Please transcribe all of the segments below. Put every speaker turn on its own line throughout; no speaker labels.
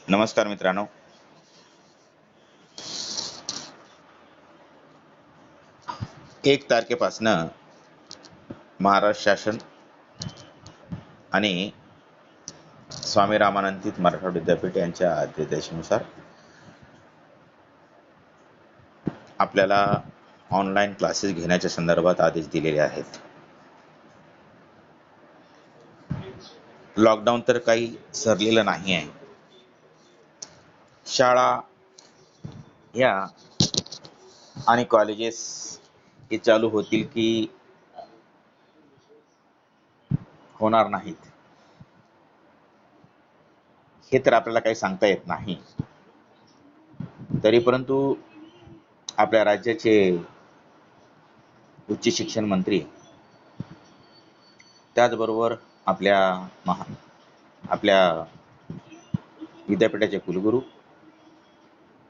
नमस्कार मित्रांनो. 1 तारखेपासनं महाराष्ट्र शासन आणि स्वामी रामानंद तीर्थ मराठवाडा विद्यापीठ यांच्या आदेशानुसार आपल्याला ऑनलाईन क्लासेस घेण्याच्या संदर्भात आदेश दिलेले आहेत. लॉकडाऊन तर काही सरलेलं नाही आहे. शाळा या आणि कॉलेजेस हे चालू होतील की होणार नाहीत हे तर आपल्याला काही सांगता येत नाही. तरी परंतु आपल्या राज्याचे उच्च शिक्षण मंत्री, त्याचबरोबर आपल्या विद्यापीठाचे कुलगुरू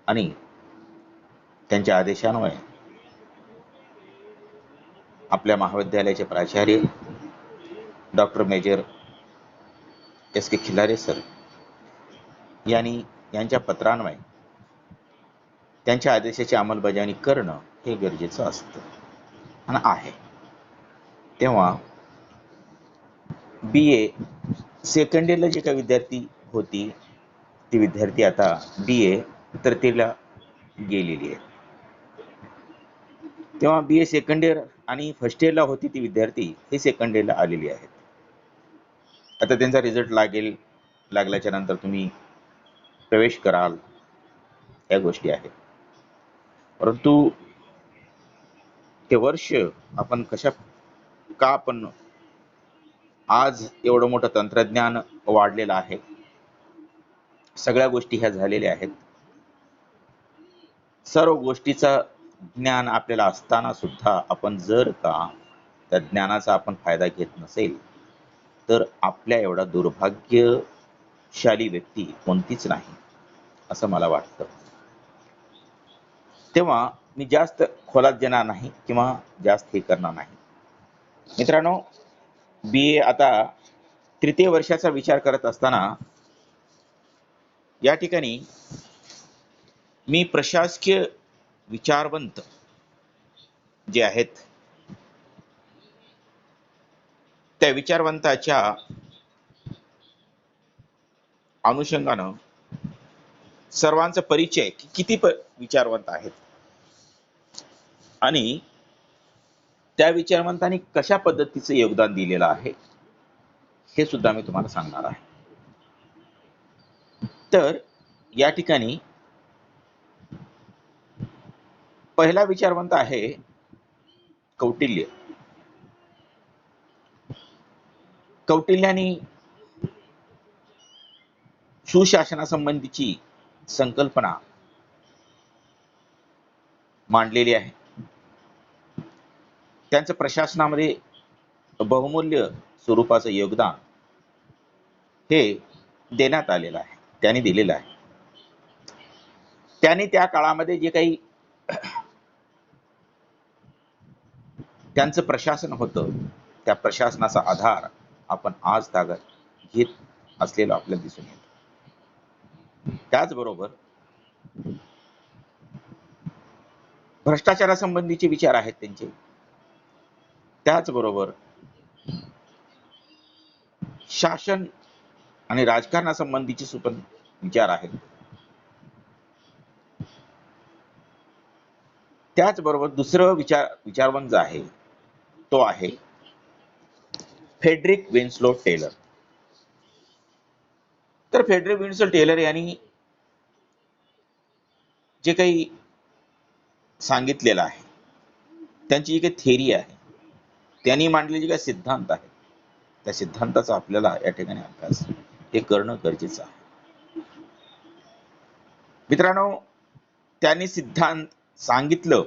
आणि त्यांच्या आदेशान्वये आपल्या महाविद्यालयाचे प्राचार्य doctor major S.K. Khilare sir यांच्या पत्रान्वये त्यांच्या आदेशाची अंमलबजावणी करणं हे गरजेचं असतं आणि आहे. तेव्हा BA सेकंड इयरला जे काही विद्यार्थी होती ती विद्यार्थी आता BA तृतीयला गेलेली आहे. तेव्हा BA सेकंड इयर आणि फर्स्ट इयरला होती ती विद्यार्थी हे सेकंड इयरला आलेली आहेत. आता त्यांचा रिझल्ट लागल्याच्या नंतर तुम्ही प्रवेश कराल या गोष्टी आहेत. परंतु ते वर्ष आपण आपण आज एवढं मोठं तंत्रज्ञान वाढलेलं आहे, सगळ्या गोष्टी ह्या झालेल्या आहेत. सर्व गोष्टीचं ज्ञान आपल्याला असताना सुद्धा आपण जर का त्या ज्ञानाचा आपण फायदा घेत नसेल तर आपल्या एवढा दुर्भाग्यशाली व्यक्ती कोणतीच नाही असं मला वाटतं. तेव्हा मी जास्त खोलात देणार नाही किंवा जास्त हे करणार नाही. मित्रांनो, BA आता तृतीय वर्षाचा विचार करत असताना या ठिकाणी मी प्रशासकीय विचारवंत जे आहेत त्या विचारवंताच्या अनुषंगानं सर्वांचा परिचय किती विचारवंत आहेत आणि त्या विचारवंतांनी कशा पद्धतीचं योगदान दिलेलं आहे हे सुद्धा मी तुम्हाला सांगणार आहे. तर या ठिकाणी पहिला विचारवंत आहे कौटिल्य. कौटिल्याने सुशासनासंबंधीची संकल्पना मांडलेली आहे. त्यांचं प्रशासनामध्ये बहुमूल्य स्वरूपाचं योगदान हे देण्यात आलेलं आहे, त्यांनी दिलेलं आहे. त्यांनी त्या काळामध्ये जे काही त्यांचं प्रशासन होतं त्या प्रशासनाचा आधार आपण आज तागत घेत असलेलं आपल्याला दिसून येतं. त्याचबरोबर भ्रष्टाचारासंबंधीचे विचार आहेत त्यांचे. त्याचबरोबर शासन आणि राजकारणासंबंधीचे सुद्धा विचार आहेत. त्याचबरोबर दुसरं विचारवंत जो आहे तो आहे फ्रेडरिक विन्स्लो टेलर. तर फ्रेडरिक विन्स्लो टेलर यांनी जे काही सांगितलेलं आहे, त्यांची जी काही थेरी आहे, त्यांनी मांडलेले जे काही सिद्धांत आहेत त्या सिद्धांताचा आपल्याला या ठिकाणी अभ्यास हे करणं गरजेचं आहे. मित्रांनो, त्यांनी सिद्धांत सांगितलं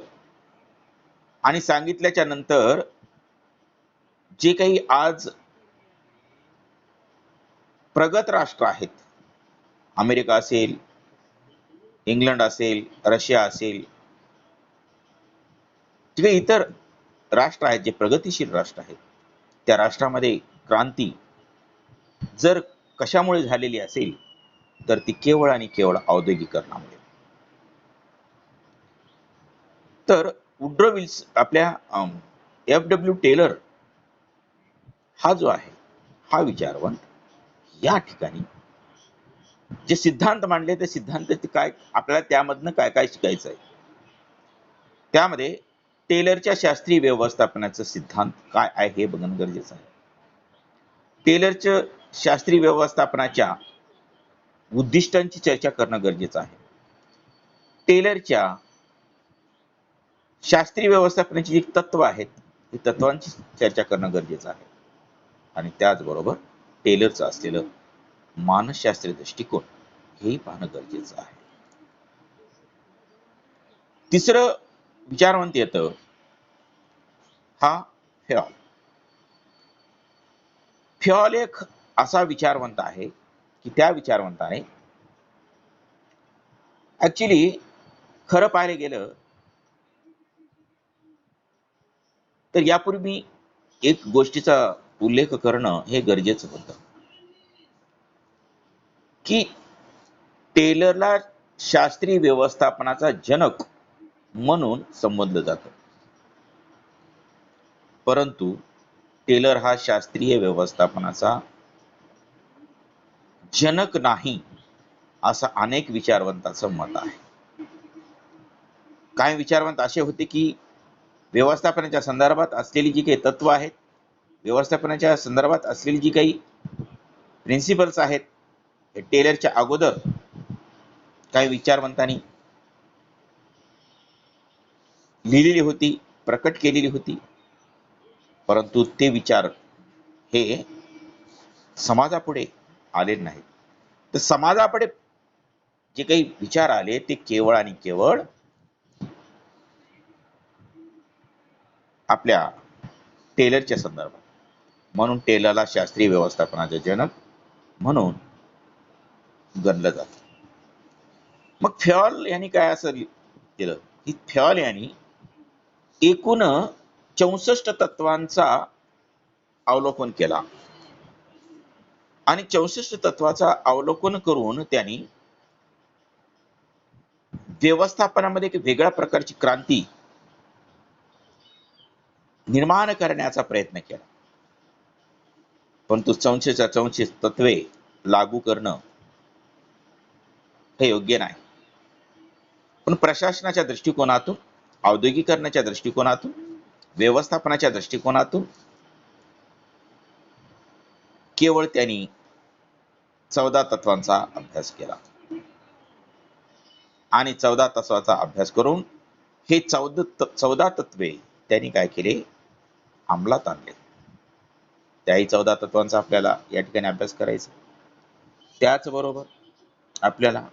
आणि सांगितल्याच्या नंतर जे काही आज प्रगत राष्ट्र आहेत, अमेरिका असेल, इंग्लंड असेल, रशिया असेल, जे इतर राष्ट्र आहेत, जे प्रगतिशील राष्ट्र आहेत, त्या राष्ट्रामध्ये क्रांती जर कशामुळे झालेली असेल तर ती केवळ आणि केवळ औद्योगिकरणामुळे. तर वुड्रो विल्स आपल्या एफ.डब्ल्यू. टेलर हा जो आहे, हा विचारवंत या ठिकाणी जे सिद्धांत मांडले, ते सिद्धांत काय आपल्याला त्यामधनं काय काय शिकायचं आहे. त्यामध्ये टेलरच्या शास्त्रीय व्यवस्थापनाचा सिद्धांत काय आहे हे बघणं गरजेचं आहे. टेलरच्या शास्त्रीय व्यवस्थापनाच्या उद्दिष्टांची चर्चा करणं गरजेचं आहे. टेलरच्या शास्त्रीय व्यवस्थापनाची जी तत्व आहेत, ही तत्वांची चर्चा करणं गरजेचं आहे. आणि त्याचबरोबर टेलरचं असलेलं मानसशास्त्रीय दृष्टिकोन हेही पाहणं गरजेचं आहे. तिसरं विचारवंत येतं हा फेऑल. फेऑल एक असा विचारवंत आहे की त्या विचारवंताने ऍक्च्युली खरं पाहायला गेलं तर यापूर्वी एक गोष्टीचा उल्लेख करणं हे गरजेचं होतं की टेलरला शास्त्रीय व्यवस्थापनाचा जनक म्हणून संबोधलं जातं, परंतु टेलर हा शास्त्रीय व्यवस्थापनाचा जनक नाही असं अनेक विचारवंतांचं मत आहे. काही विचारवंत असे होते की व्यवस्थापनाच्या संदर्भात असलेली जी काही तत्व आहेत, व्यवस्थापनाच्या संदर्भात असलेली जी काही प्रिन्सिपल्स आहेत, हे टेलरच्या अगोदर काही विचारवंतांनी लिहिलेली होती, प्रकट केलेली होती, परंतु ते विचार हे समाजापुढे आले नाहीत. तर समाजापुढे जे काही विचार आले ते केवळ आणि केवळ आपल्या टेलरच्या संदर्भात. म्हणून टेलरला शास्त्रीय व्यवस्थापनाचे जनक म्हणून गणलं जातं. मग फेऑल यांनी काय असं केलं की फेऑल यांनी एकूण 64 तत्वांचा अवलोकन केला आणि 64 तत्वाचा अवलोकन करून त्यांनी व्यवस्थापनामध्ये एक वेगळ्या प्रकारची क्रांती निर्माण करण्याचा प्रयत्न केला. परंतु 64 तत्वे लागू करणं हे योग्य नाही. पण प्रशासनाच्या दृष्टिकोनातून, औद्योगिकरणाच्या दृष्टिकोनातून, व्यवस्थापनाच्या दृष्टिकोनातून केवळ त्यांनी 14 तत्वांचा अभ्यास केला आणि 14 तत्वाचा अभ्यास करून हे 14 तत्वे त्यांनी काय केले, अंमलात आणले. त्याही 14 तत्वांचा आपल्याला या ठिकाणी अभ्यास करायचा. त्याचबरोबर आपल्याला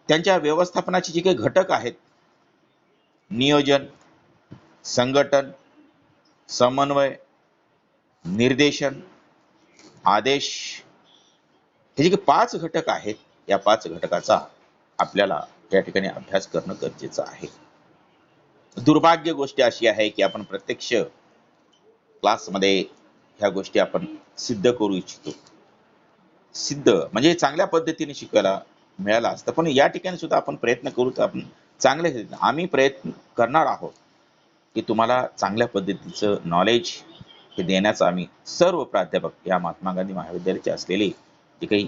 त्यांच्या व्यवस्थापनाचे जे काही घटक आहेत, नियोजन, संघटन, समन्वय, निर्देशन, आदेश, हे जे काही 5 घटक आहेत, या 5 घटकाचा आपल्याला या ठिकाणी अभ्यास करणं गरजेचं आहे. दुर्भाग्य गोष्ट अशी आहे की आपण प्रत्यक्ष क्लासमध्ये ह्या गोष्टी आपण सिद्ध करू इच्छितो. सिद्ध म्हणजे चांगल्या पद्धतीने शिकायला मिळालं असतं, पण या ठिकाणी सुद्धा आपण प्रयत्न करू तर आपण आम्ही प्रयत्न करणार आहोत की तुम्हाला चांगल्या पद्धतीचं नॉलेज हे देण्याचा आम्ही सर्व प्राध्यापक, या महात्मा गांधी महाविद्यालयाचे असलेले जे काही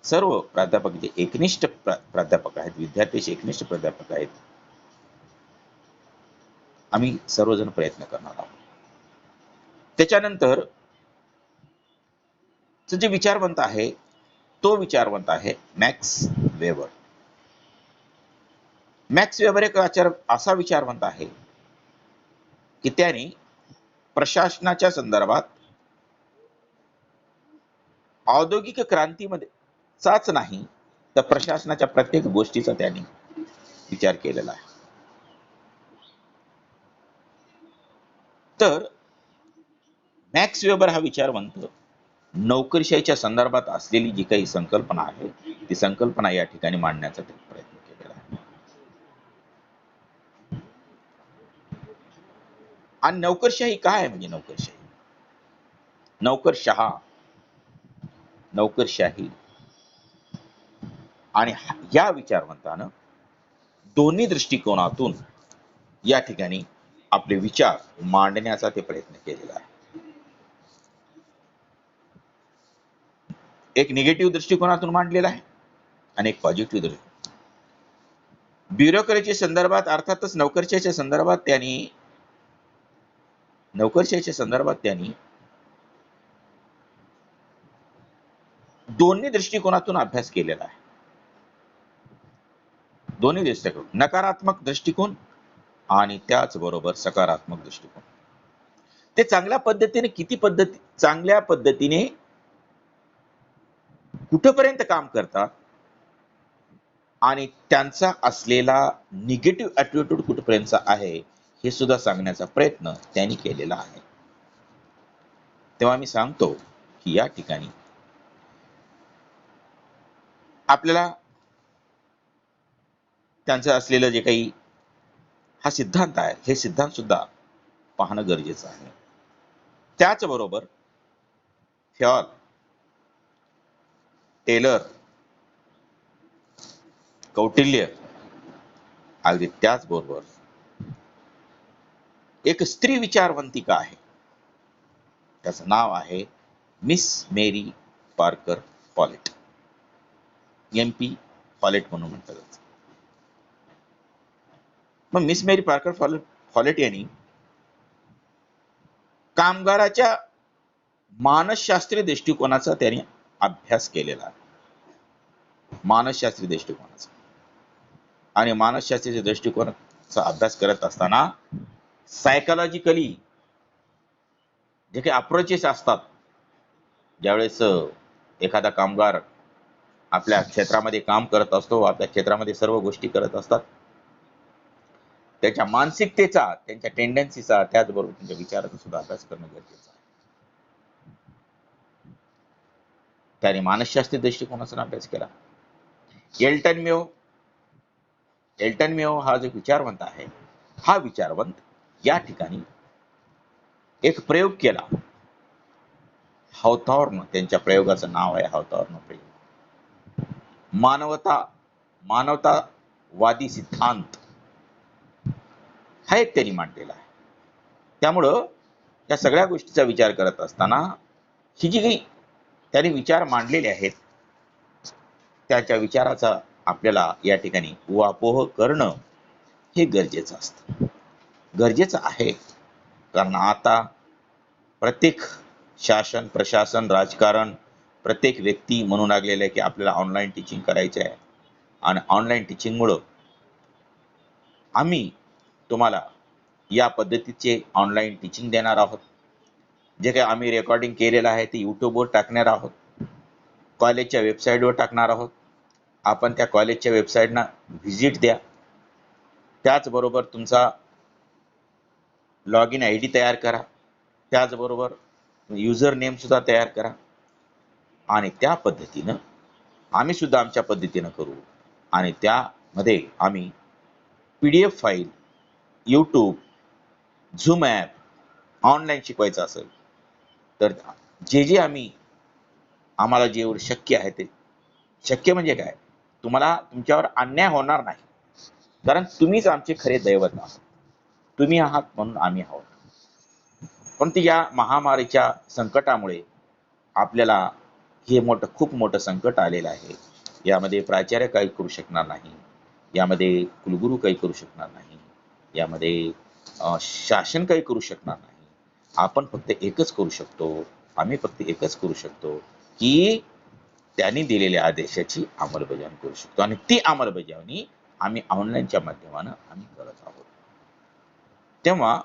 सर्व प्राध्यापक, जे एकनिष्ठ प्राध्यापक आहेत, विद्यार्थ्यांचे एकनिष्ठ प्राध्यापक आहेत, आम्ही सर्वजण प्रयत्न करणार आहोत. त्याच्यानंतर जे विचारवंत आहे तो विचारवंत आहे मॅक्स वेबर. मॅक्स वेबर एक असा विचारवंत आहे की त्याने प्रशासनाच्या संदर्भात औद्योगिक क्रांतीमध्ये चाच नाही तर प्रशासनाच्या प्रत्येक गोष्टीचा त्यांनी विचार केलेला आहे. तर मॅक्स वेबर हा विचारवंत नोकरशाहीच्या संदर्भात असलेली जी काही संकल्पना आहे, ती संकल्पना या ठिकाणी मांडण्याचा प्रयत्न केलेला आहे. आणि नोकरशाही काय आहे म्हणजे नोकरशाही? नोकरशहा, नोकरशाही आणि या विचारवंतानं दोन्ही दृष्टिकोनातून या ठिकाणी आपले विचार मांडण्याचा ते प्रयत्न केलेला आहे. एक निगेटिव्ह दृष्टिकोनातून मांडलेला आहे आणि एक पॉझिटिव्ह दृष्टिकोन. ब्युरोक्रेसीच्या संदर्भात अर्थातच नोकरशाहीच्या संदर्भात त्यांनी दोन्ही दृष्टिकोनातून अभ्यास केलेला आहे. दोन्ही दृष्टिकोन, नकारात्मक दृष्टिकोन आणि त्याचबरोबर सकारात्मक दृष्टिकोन. ते चांगल्या पद्धतीने कुठपर्यंत काम करतात आणि त्यांचा असलेला निगेटिव्ह ऍटिट्यूड कुठपर्यंत आहे हे सुद्धा सांगण्याचा प्रयत्न त्यांनी केलेला आहे. तेव्हा मी सांगतो की या ठिकाणी आपल्याला त्यांचं असलेलं जे काही हा सिद्धांत आहे हे सिद्धांत सुद्धा पाहणं गरजेचं आहे. त्याचबरोबर फ्यॉल, टेलर, कौटिल्य, अगदी त्याचबरोबर एक स्त्री विचारवंतिका आहे, त्याचं नाव आहे Miss Mary Parker Follett, MP Follett म्हणून म्हणतात. मग मिस मेरी पार्कर फॉलेट यांनी कामगाराच्या मानसशास्त्रीय दृष्टिकोनाचा त्यांनी अभ्यास केलेला आहे. मानसशास्त्रीय दृष्टिकोनाचा आणि मानसशास्त्रीय दृष्टिकोनाचा अभ्यास करत असताना सायकोलॉजिकली जे काही अप्रोचेस असतात, ज्यावेळेस एखादा कामगार आपल्या क्षेत्रामध्ये काम करत असतो, आपल्या क्षेत्रामध्ये सर्व गोष्टी करत असतात, त्याच्या मानसिकतेचा, त्यांच्या टेंडन्सीचा, त्याचबरोबर त्यांच्या विचाराचा सुद्धा अभ्यास करणं गरजेचं आहे. त्याने मानसशास्त्रीय दृष्टिकोनाचा अभ्यास केला. एल्टन मेयो हा जो विचारवंत आहे, हा विचारवंत या ठिकाणी एक प्रयोग केला. हॉथॉर्न, त्यांच्या प्रयोगाचं नाव आहे हॉथॉर्न प्रयोग. मानवतावादी सिद्धांत हा एक त्यांनी मांडलेला आहे. त्यामुळं या सगळ्या गोष्टीचा विचार करत असताना ही जी काही त्यांनी विचार मांडलेले आहेत, त्याच्या विचाराचा आपल्याला या ठिकाणी उहापोह करणं हे गरजेचं असतं, गरजेचं आहे. कारण आता प्रत्येक शासन, प्रशासन, राजकारण, प्रत्येक व्यक्ती म्हणू लागलेलं आहे की आपल्याला ऑनलाईन टीचिंग करायचं आहे आणि ऑनलाईन टीचिंगमुळं आम्ही तुम्हाला या पद्धतीचे ऑनलाईन टीचिंग देणार आहोत. जे काही आम्ही रेकॉर्डिंग केलेलं आहे ते युट्यूबवर टाकणार आहोत, कॉलेजच्या वेबसाईटवर टाकणार आहोत. आपण त्या कॉलेजच्या वेबसाईटना व्हिजिट द्या. त्याचबरोबर तुमचा लॉग इन ID तयार करा, त्याचबरोबर युजर नेम सुद्धा तयार करा आणि त्या पद्धतीनं आम्ही सुद्धा आमच्या पद्धतीनं करू आणि त्यामध्ये आम्ही PDF file, YouTube, Zoom app online शिकवायचं असेल तर जे आम्हाला जेवढं शक्य आहे ते शक्य म्हणजे काय, तुम्हाला तुमच्यावर अन्याय होणार नाही, कारण तुम्हीच आमचे खरे दैवत आहात. तुम्ही आहात म्हणून आम्ही आहोत. पण या महामारीच्या संकटामुळे आपल्याला हे खूप मोठं संकट आलेलं आहे. यामध्ये प्राचार्य काही करू शकणार नाही, यामध्ये कुलगुरू काही करू शकणार नाही, यामध्ये शासन काही करू शकणार नाही. आपण फक्त एकच करू शकतो, आम्ही फक्त एकच करू शकतो की त्यांनी दिलेल्या आदेशाची अंमलबजावणी करू शकतो आणि ती अंमलबजावणी आम्ही ऑनलाईनच्या माध्यमानं आम्ही करत आहोत. तेव्हा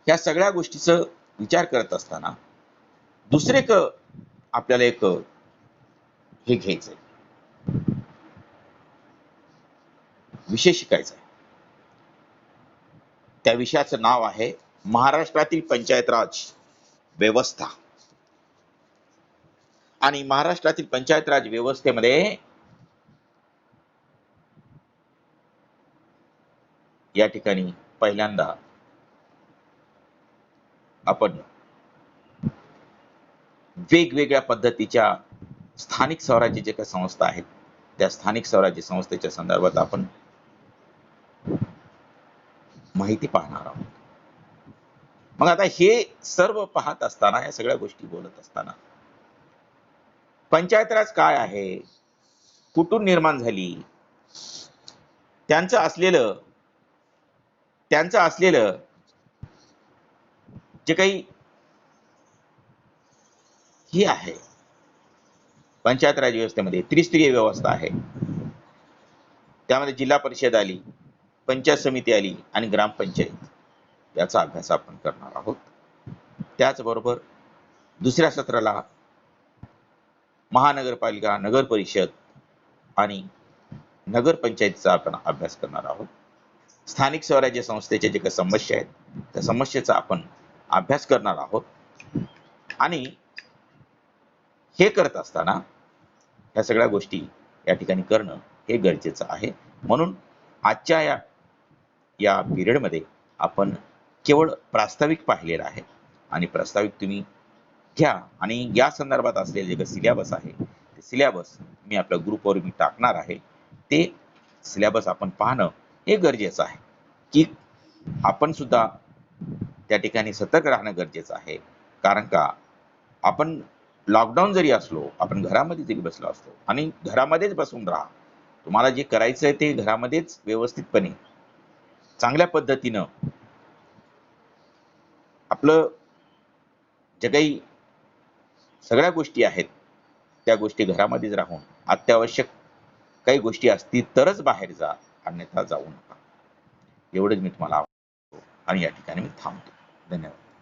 या सगळ्या गोष्टीचा विचार करत असताना दुसरे आपल्याला एक हे घ्यायचंय, विषय शिकायचा आहे. त्या विषयाचं नाव आहे महाराष्ट्रातील पंचायत राज व्यवस्था. आणि महाराष्ट्रातील पंचायत राज व्यवस्थेमध्ये या ठिकाणी पहिल्यांदा आपण वेगवेगळ्या पद्धतीच्या स्थानिक स्वराज्य जे काही संस्था आहेत, त्या स्थानिक स्वराज्य संस्थेच्या संदर्भात आपण माहिती पाहणार आहोत. मग आता हे सर्व पाहत असताना, या सगळ्या गोष्टी बोलत असताना, पंचायत राज काय आहे, कुठून निर्माण झाली, त्यांचं असलेलं जे काही ही आहे, पंचायत राज व्यवस्थेमध्ये त्रिस्तरीय व्यवस्था आहे. त्यामध्ये जिल्हा परिषद आली, पंचायत समिती आली आणि ग्रामपंचायत, याचा अभ्यास आपण करणार आहोत. त्याचबरोबर दुसऱ्या सत्राला महानगरपालिका, नगर परिषद आणि नगरपंचायतीचा आपण अभ्यास करणार आहोत. स्थानिक स्वराज्य संस्थेच्या जे काही समस्या आहेत, त्या समस्येचा आपण अभ्यास करणार आहोत. आणि हे करत असताना या सगळ्या गोष्टी या ठिकाणी करणं हे गरजेचं आहे. म्हणून आजच्या या पिरियडमध्ये आपण केवळ प्रास्ताविक पाहिलेलं आहे आणि प्रास्ताविक तुम्ही घ्या आणि या संदर्भात असलेले जे काही सिलेबस आहे, ते सिलेबस मी आपल्या ग्रुपवर मी टाकणार आहे. ते सिलेबस आपण पाहणं हे गरजेचं आहे, की आपण सुद्धा त्या ठिकाणी सतर्क राहणं गरजेचं आहे. कारण का आपण लॉकडाऊन जरी असलो, आपण घरामध्ये जरी बसलो असलो आणि घरामध्येच बसून राहा. तुम्हाला जे करायचं आहे ते घरामध्येच व्यवस्थितपणे चांगल्या पद्धतीनं आपलं जे काही सगळ्या गोष्टी आहेत, त्या गोष्टी घरामध्येच राहून अत्यावश्यक काही गोष्टी असतील तरच बाहेर जा, अन्यथा जाऊ नका. एवढंच मी तुम्हाला आणि या ठिकाणी मी थांबतो. धन्यवाद.